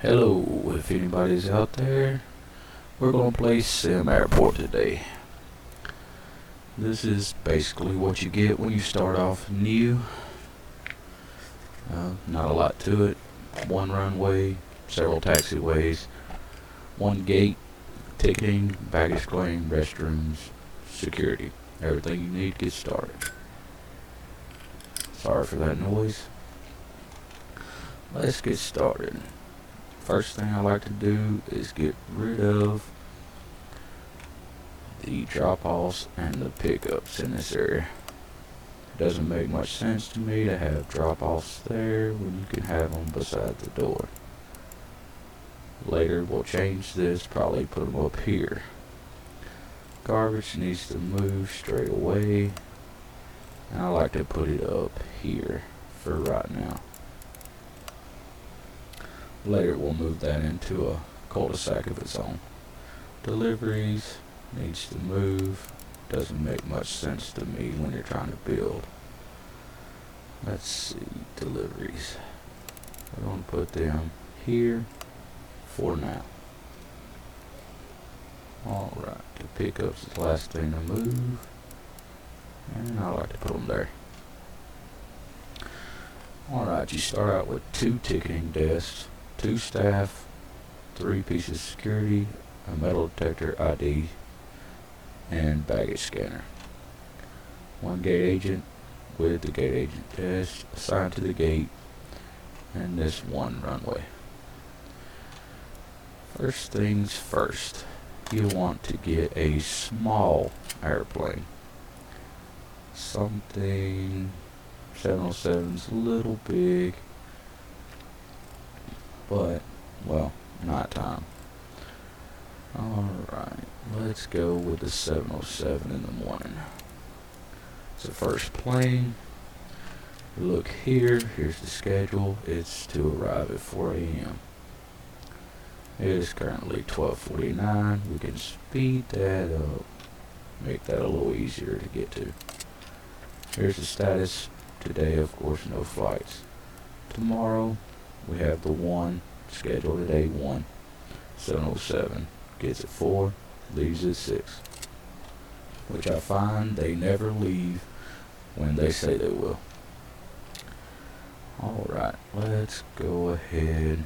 Hello, if anybody's out there, we're gonna play SimAirport today. This is basically what you get when you start off new. Not a lot to it. One runway, several taxiways, one gate, ticketing, baggage claim, restrooms, security. Everything you need to get started. Sorry for that noise. Let's get started. First thing I like to do is get rid of the drop-offs and the pickups in this area. It doesn't make much sense to me to have drop-offs there when you can have them beside the door. Later we'll change this, probably put them up here. Garbage needs to move straight away, and I like to put it up here for right now. Later we'll move that into a cul-de-sac of its own. Deliveries needs to move. Doesn't make much sense to me when you're trying to build. Let's see, deliveries. We're going to put them here for now. Alright, the pickups is the last thing to move, and I like to put them there. Alright, you start out with 2 ticketing desks, 2 staff, 3 pieces of security, a metal detector ID, and baggage scanner. 1 gate agent with the gate agent desk assigned to the gate, and this 1 runway. First things first, you want to get a small airplane. Something 707's a little big, but, well, night time. Alright, let's go with the 707 in the morning. It's the first plane. Look here, here's the schedule. It's to arrive at 4 a.m. It is currently 12:49. We can speed that up, make that a little easier to get to. Here's the status. Today, of course, no flights. Tomorrow, we have the 1 scheduled today, 1. 707 gets at 4, leaves at 6. Which I find they never leave when they say they will. Alright, let's go ahead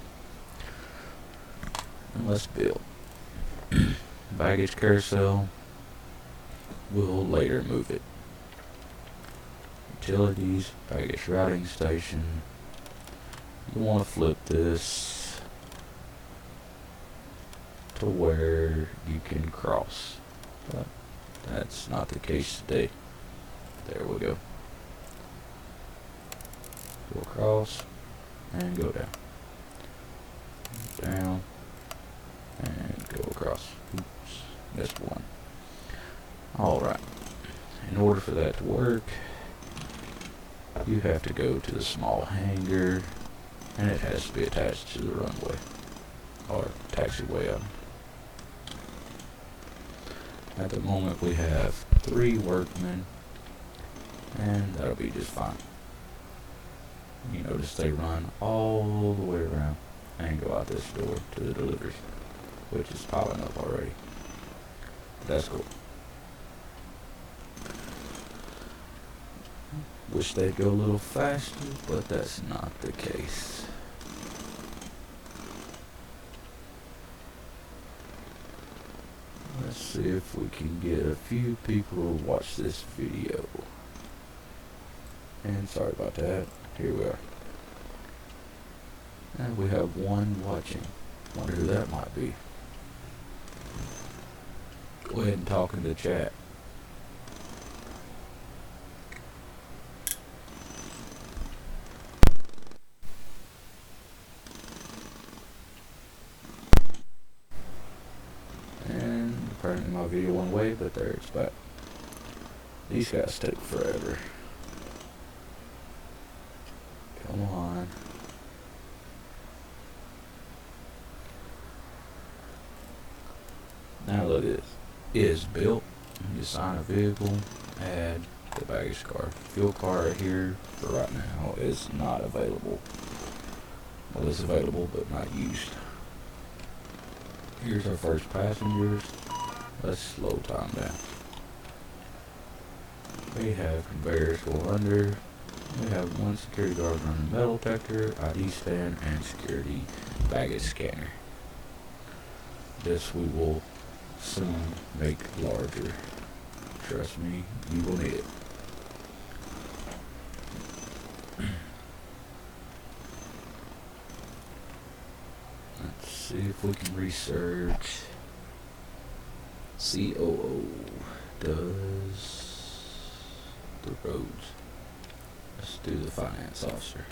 and let's build. Baggage carousel, we'll later move it. Utilities, baggage routing station. You want to flip this to where you can cross, but that's not the case today. There we go. Go across and go down. Down and go across. Oops, missed one. Alright, in order for that to work, you have to go to the small hangar, and it has to be attached to the runway or taxiway. At the moment we have 3 workmen, and that'll be just fine. You notice they run all the way around and go out this door to the deliveries, which is piling up already. That's cool. Wish they'd go a little faster, but that's not the case. Let's see if we can get a few people to watch this video. And sorry about that. Here we are. And we have 1 watching. Wonder who that might be. Go ahead and talk in the chat. Apparently my video went away, but there it's back. These guys take forever. Come on. Now look at this. Is built. You assign a vehicle, add the baggage car. Fuel car here for right now is not available. Well, it's available but not used. Here's our first passengers. Let's slow time down. We have conveyors go under. We have one security guard running metal detector, ID stand, and security baggage scanner. This we will soon make larger. Trust me, you will need it. Let's see if we can research. COO does the roads. Let's do the finance officer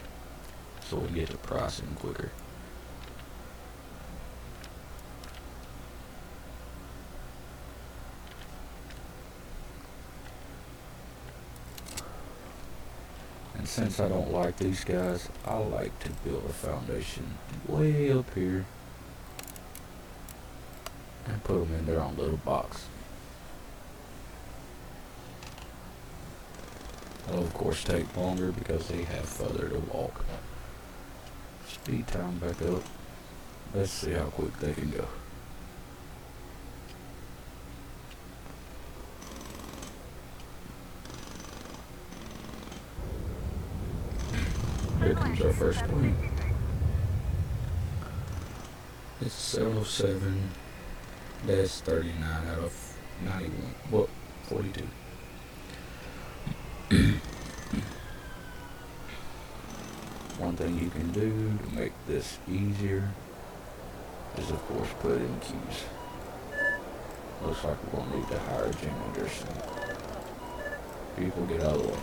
so we can get to pricing quicker. And since I don't like these guys, I like to build a foundation way up here and put them in their own little box. It'll of course take longer because they have further to walk. Speed time back up. Let's see how quick they can go. Here comes our first plane. It's 707. That's 39 out of 91. Well, 42. One thing you can do to make this easier is of course put in queues. Looks like we're gonna need to hire janitors. People get out of the way.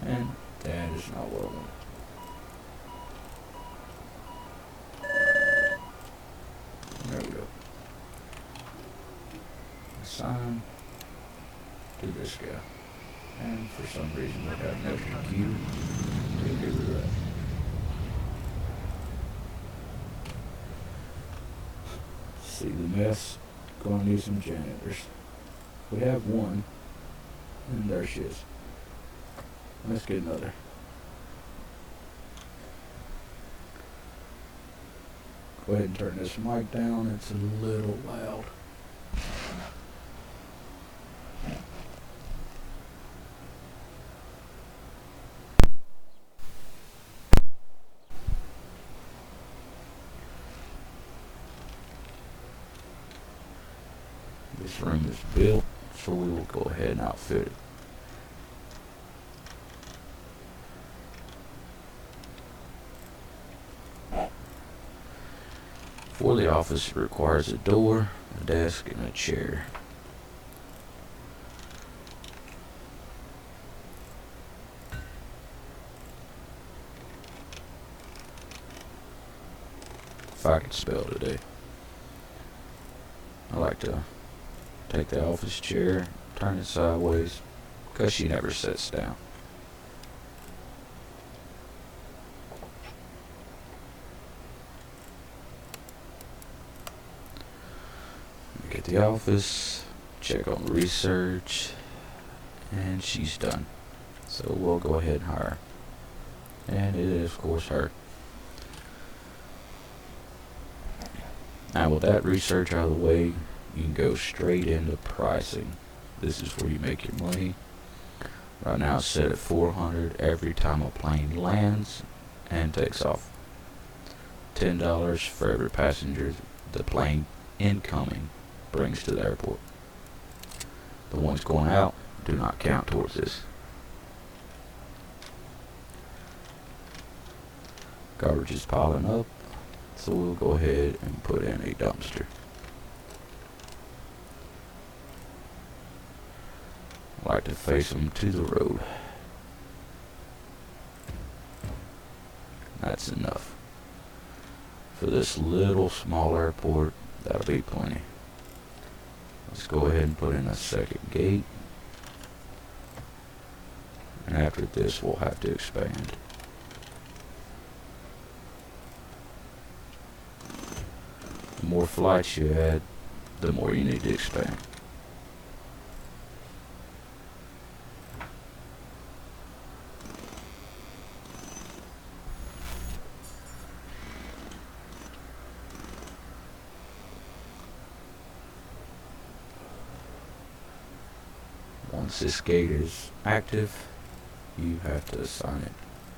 And that is not what I want. There we go. Assign to this guy. And for some reason we have an extra queue. We'll get rid of that. See the mess? Gonna need some janitors. We have one. And there she is. Let's get another. Go ahead and turn this mic down. It's a little loud. This room is built, so we will go ahead and outfit it. For the office, it requires a door, a desk, and a chair. If I could spell today. I like to take the office chair, turn it sideways, because she never sits down. Get the office, check on research, and she's done. So we'll go ahead and hire her. And it is of course her. Now with that research out of the way, you can go straight into pricing. This is where you make your money. Right now it's set at 400 every time a plane lands and takes off. $10 for every passenger the plane incoming brings to the airport. The ones going out do not count towards this. Garbage is piling up, so we'll go ahead and put in a dumpster. I like to face them to the road. That's enough. For this little small airport, that'll be plenty. Let's go ahead and put in a second gate. And after this, we'll have to expand. The more flights you add, the more you need to expand. Once this gate is active, you have to assign it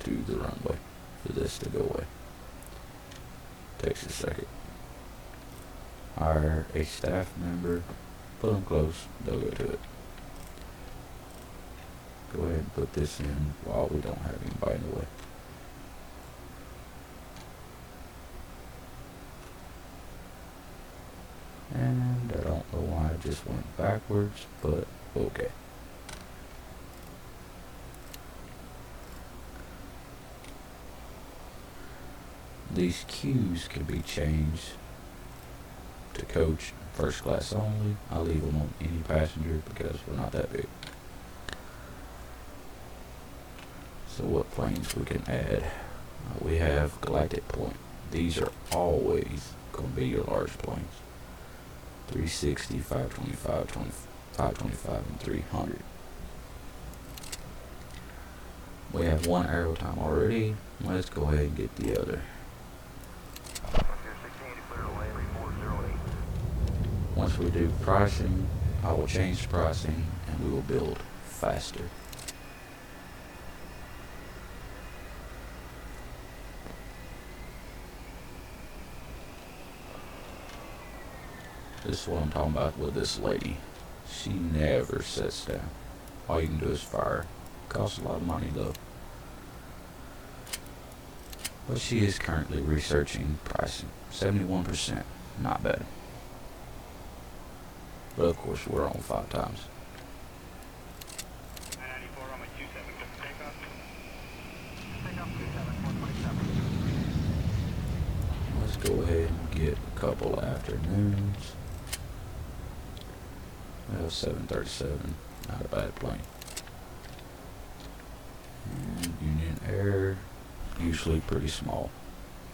to the runway for this to go away. Takes a second. Hire a staff member, put them close, they'll go to it. Go ahead and put this in while we don't have anybody in the way. And I don't know why I just went backwards, but okay. These queues can be changed to coach first class only. I leave them on any passenger because we're not that big. So what planes we can add? We have Galactic Point. These are always going to be your large planes. 360, 525, 525, and 300. We have one aero time already. Let's go ahead and get the other. Once we do pricing, I will change the pricing and we will build faster. This is what I'm talking about with this lady. She never sits down. All you can do is fire. Costs a lot of money though. But she is currently researching pricing. 71%. Not bad. But of course we're on 5 times. Let's go ahead and get a couple afternoons. We have 737, not a bad plane. And Union Air, usually pretty small,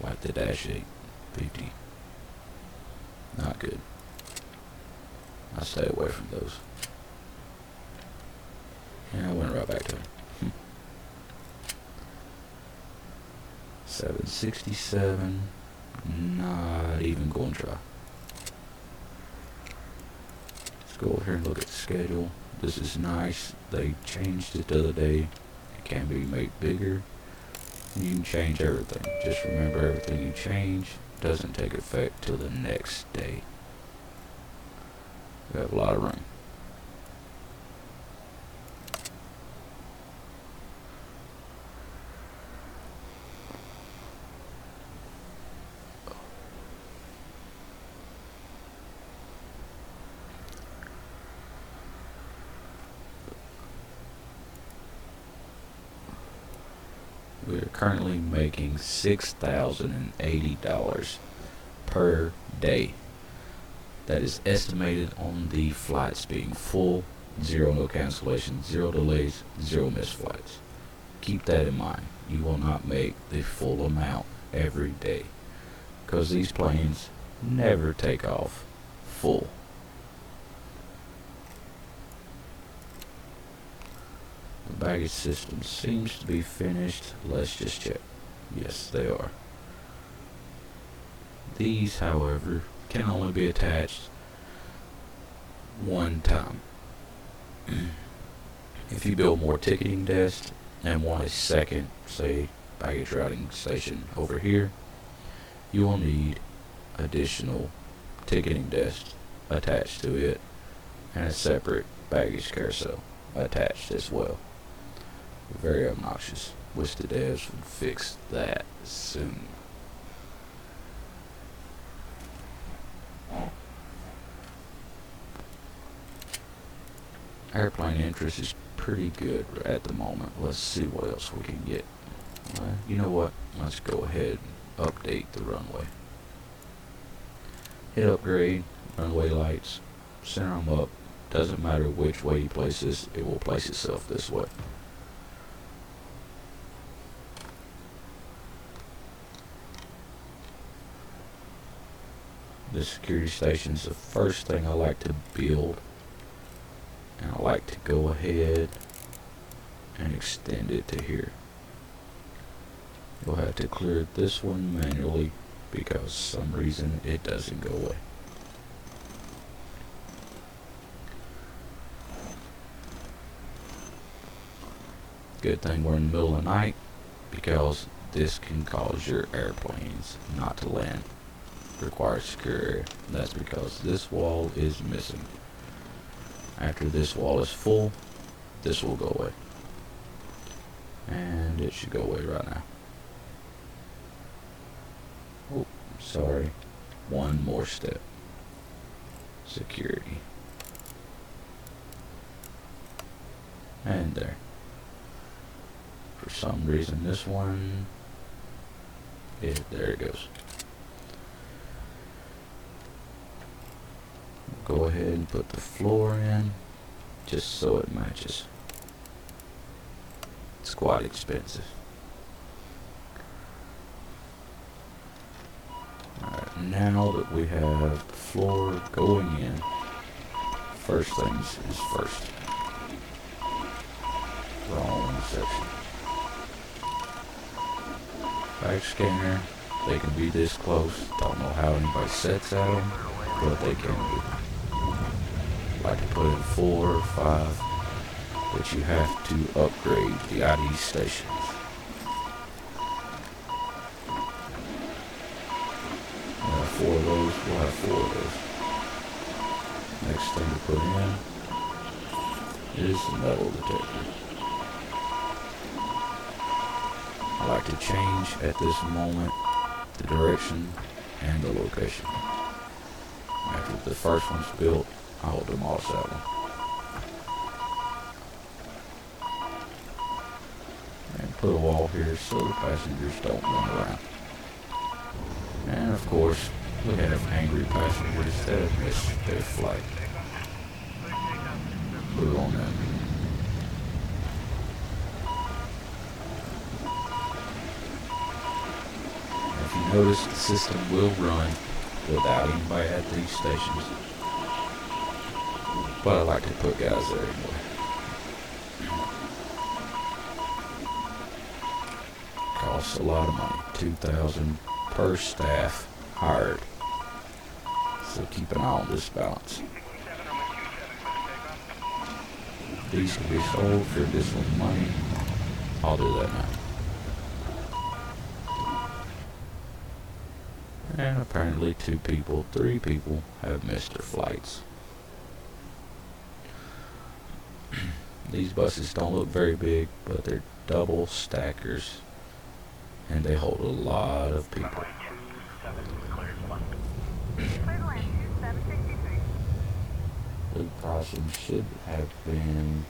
like the Dash 850. Not good. I stay away from those. And I went right back to them. 767, not even going to try. Let's go over here and look at the schedule. This is nice. They changed it the other day. It can be made bigger. You can change everything. Just remember, everything you change doesn't take effect till the next day. We have a lot of room. We are currently making $6,080 per day. That is estimated on the flights being full, 0 no cancellations, 0 delays, 0 missed flights. Keep that in mind. You will not make the full amount every day because these planes never take off full. The baggage system seems to be finished. Let's just check. Yes, they are. These, however, can only be attached one time. If you build more ticketing desks and want a second, say, baggage routing station over here, you will need additional ticketing desks attached to it and a separate baggage carousel attached as well. Very obnoxious. Wish the devs would fix that soon. Airplane interest is pretty good at the moment. Let's see what else we can get. You know what? Let's go ahead and update the runway. Hit upgrade, runway lights, center them up. Doesn't matter which way you place this, it will place itself this way. The security station is the first thing I like to build, and I like to go ahead and extend it to here. You'll have to clear this one manually because for some reason it doesn't go away. Good thing we're in the middle of the night, because this can cause your airplanes not to land. Requires secure area. That's because this wall is missing. After this wall is full, this will go away. And it should go away right now. Oh, sorry. One more step. Security. And there. For some reason this one, there it goes. Go ahead and put the floor in, just so it matches. It's quite expensive. Alright, now that we have the floor going in, first things is first. Wrong section. Back scanner, they can be this close. Don't know how anybody sets at them, but they can be. Like to put in 4 or 5, but you have to upgrade the ID stations. We'll have 4 of those, we'll have 4 of those. Next thing to put in is the metal detector. I like to change at this moment the direction and the location. After the first one's built, I will demolish that one. And put a wall here so the passengers don't run around. And of course, we have angry passengers that have missed their flight. Put on them. If you notice, the system will run without anybody at these stations. But I like to put guys there anyway. Costs a lot of money. $2,000 per staff hired. So keep an eye on this balance. These can be sold for additional money. I'll do that now. And apparently 2 people, 3 people have missed their flights. These buses don't look very big, but they're double stackers, and they hold a lot of people. The crossing should have been,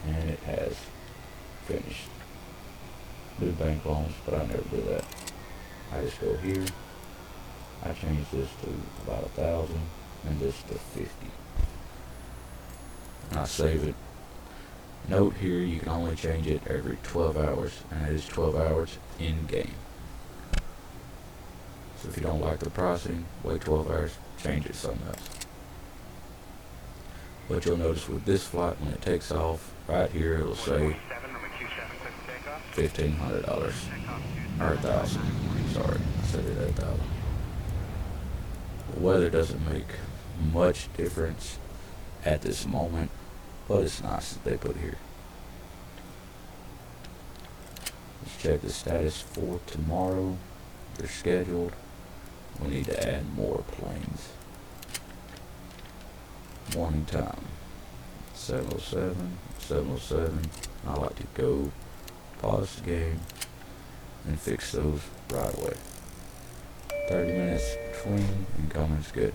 and it has finished. Do bank loans, but I never do that. I just go here. I change this to about 1,000 and this to 50. And I save it. Note here, you can only change it every 12 hours, and it is 12 hours in game. So if you don't like the pricing, wait 12 hours, change it to something else. But you'll notice with this flight, when it takes off, right here it'll say $1,500 or 1,000. Sorry, I said it at 1,000. The weather doesn't make much difference at this moment, but it's nice that they put here. Let's check the status for tomorrow. They're scheduled. We need to add more planes. Morning time, 7:07, 7:07. I like to go pause the game and fix those right away. 30 minutes between incoming's good.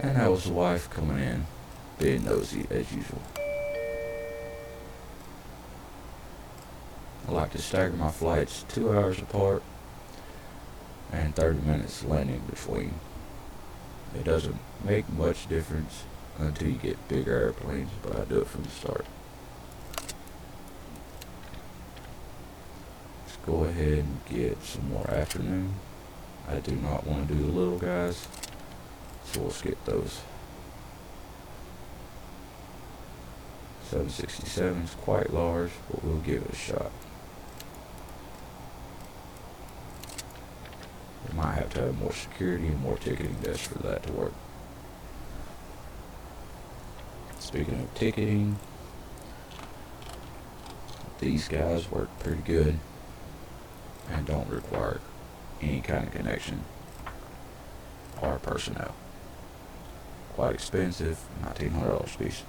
And that was the wife coming in, being nosy as usual. I like to stagger my flights 2 hours apart and 30 minutes landing between. It doesn't make much difference until you get bigger airplanes, but I do it from the start. Let's go ahead and get some more afternoon. I do not want to do the little guys, so we'll skip those. 767 is quite large, but we'll give it a shot. We might have have to have more security and more ticketing desks for that to work. Speaking of ticketing, these guys work pretty good and don't require any kind of connection or personnel. Quite expensive, $1,900 a piece.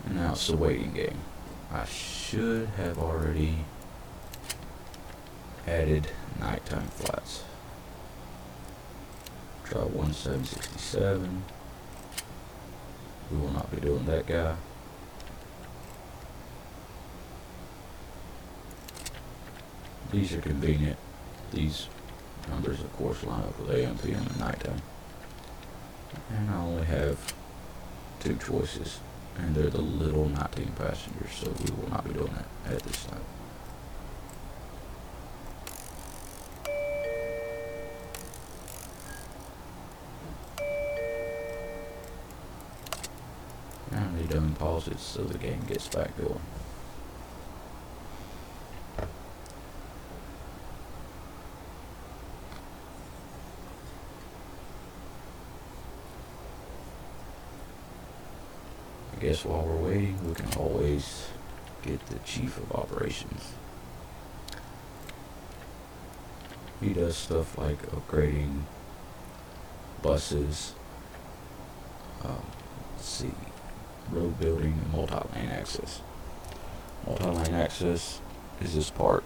And now it's the waiting game. I should have already added nighttime flights. Try 1767. We will not be doing that guy. These are convenient. These numbers of course line up with AM, PM, and nighttime. And I only have 2 choices, and they're the little 19 passengers, so we will not be doing that at this time. And they done pause it so the game gets back going. I guess while we're waiting, we can always get the chief of operations. He does stuff like upgrading buses, let's see, road building, and multi-lane access. Multi-lane access is this part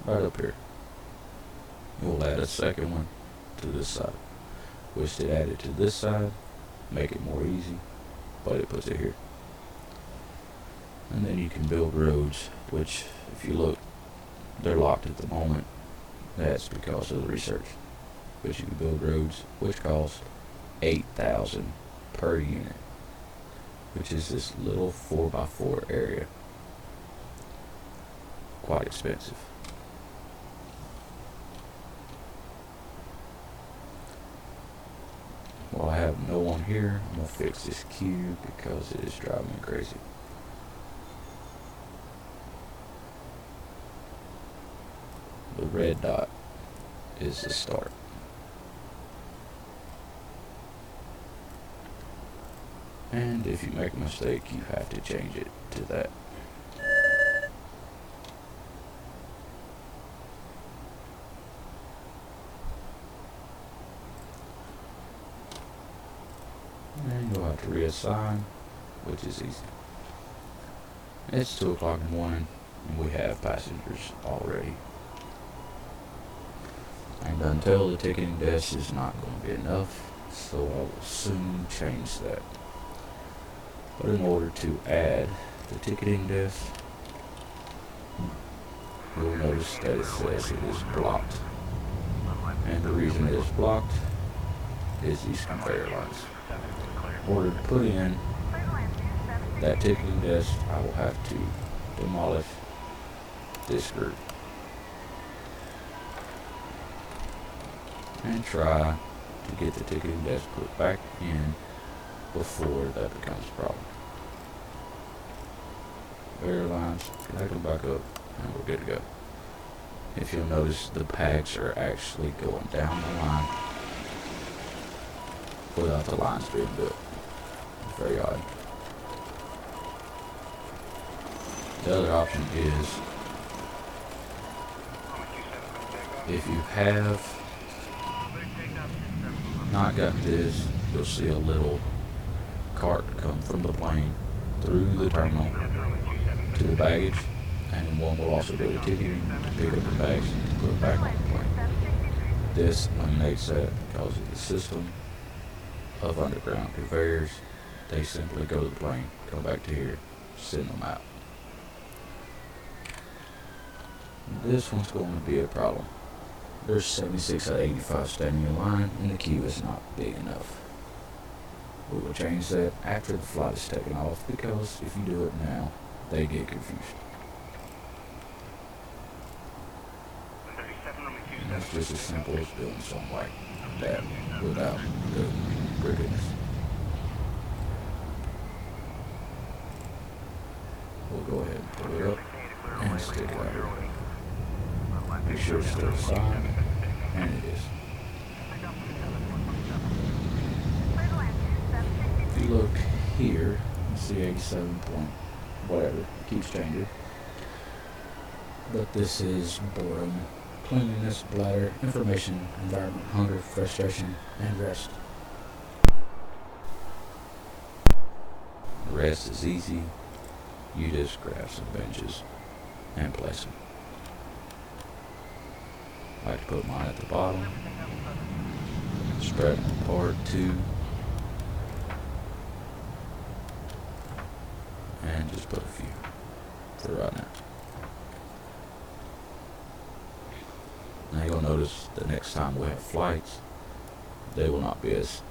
right up here. We'll add a second one to this side. Wish to add it to this side, make it more easy, but it puts it here. And then you can build roads, which if you look, they're locked at the moment. That's because of the research. But you can build roads which cost $8,000 per unit, which is this little 4x4 area. Quite expensive. While I have no one here, I'm gonna fix this queue because it is driving me crazy. The red dot is the start. And if you make a mistake, you have to change it to that. And you'll have to reassign, which is easy. It's 2 o'clock in the morning, and we have passengers already. And until the ticketing desk is not going to be enough, so I will soon change that. But in order to add the ticketing desk, you'll notice that it says it is blocked. And the reason it is blocked is these conveyor lines. In order to put in that ticketing desk, I will have to demolish this group and try to get the ticketing desk put back in before that becomes a problem. Conveyor lines, connect them back up, and we're good to go. If you'll notice, the pegs are actually going down the line without the lines being built. It's very odd. The other option is, if you have not gotten this, you'll see a little cart come from the plane through the terminal to the baggage, and then one will also go to ticketing to pick up the bags and put it back on the plane. This eliminates that because of the system of underground conveyors. They simply go to the plane, come back to here, send them out. This one's going to be a problem. There's 76 out of 85 standing in line, and the queue is not big enough. We will change that after the flight is taken off, because if you do it now, they get confused. And that's just as simple as doing some way. that without the brickiness. We'll go ahead and pull it up and stick it out here. Be sure it's still signed, and it is. If you look here, you see 87 point whatever, it keeps changing. But this is boredom, cleanliness, bladder, information, environment, hunger, frustration, and rest. The rest is easy. You just grab some benches and place them. I like to put mine at the bottom, spread them apart too, and just put a few for right now. Now you'll notice the next time we have flights, they will not be as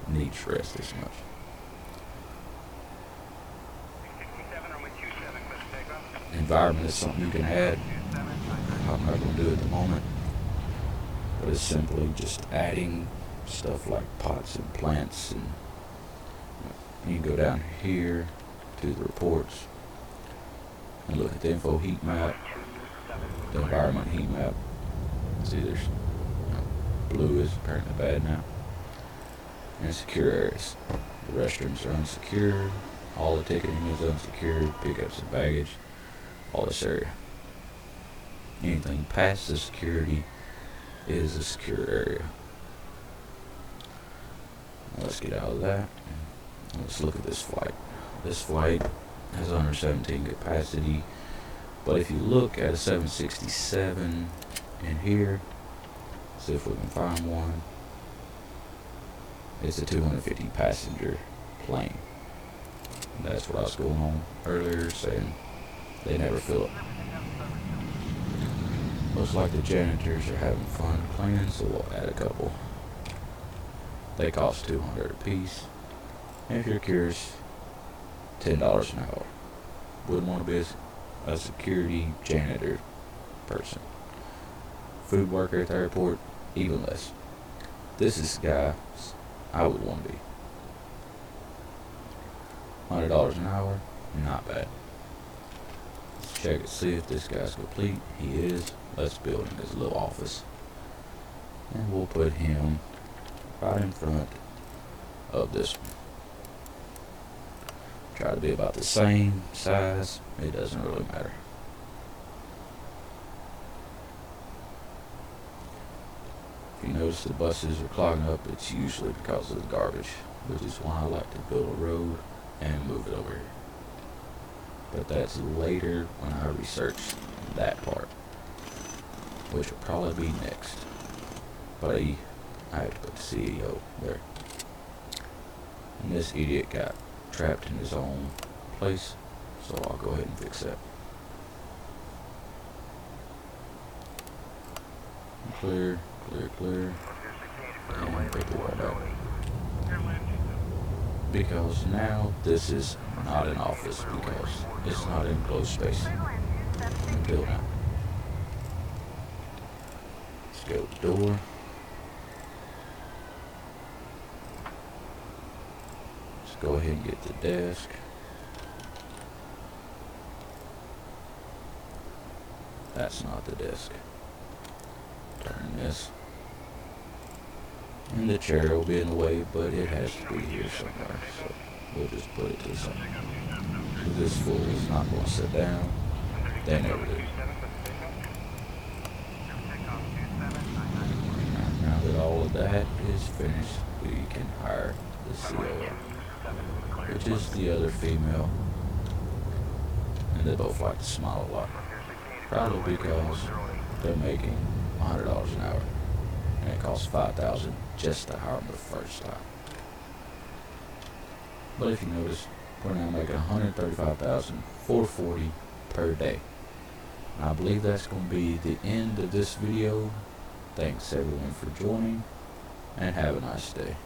need to rest as much. Environment is something you can add. I'm not going to do it at the moment, but it's simply just adding stuff like pots and plants, and you can go down here to the reports and look at the info heat map, the environment heat map. See, there's blue is apparently bad now, and secure areas. The restrooms are unsecured, all the ticketing is unsecured, pickups and baggage, all this area. Anything past the security is a secure area. Now let's get out of that. Let's look at this flight. This flight has 117 capacity, but if you look at a 767 in here, see if we can find one. It's a 250 passenger plane. And that's what I was going on earlier, saying they never fill up. Looks like the janitors are having fun cleaning, so we'll add a couple. They cost $200 a piece. And if you're curious, $10 an hour. Wouldn't want to be a security janitor person. Food worker at the airport, even less. This is the guy I would want to be. $100 an hour, not bad. Let's check it, see if this guy's complete. He is. Let's build him his little office. And we'll put him right in front of this one. Try to be about the same size. It doesn't really matter. If you notice the buses are clogging up, it's usually because of the garbage, which is why I like to build a road and move it over here. But that's later when I research that part, which will probably be next. But I have to put the CEO there. And this idiot got trapped in his own place, so I'll go ahead and fix that. Clear, clear, clear, and take the wall back. Because now this is not an office, because it's not in enclosed space until now. Let's go to the door. Let's go ahead and get the desk. That's not the desk. Turn this. And the chair will be in the way, but it has to be here somewhere, so we'll just put it to the side. This fool is not going to sit down. They never do. Now that all of that is finished, we can hire the COO, which is the other female, and they both like to smile a lot. Probably because they're making $100 an hour, and it costs $5,000 just to hire them the first time. But if you notice, we're now making $135,440 per day. And I believe that's going to be the end of this video. Thanks everyone for joining, and have a nice day.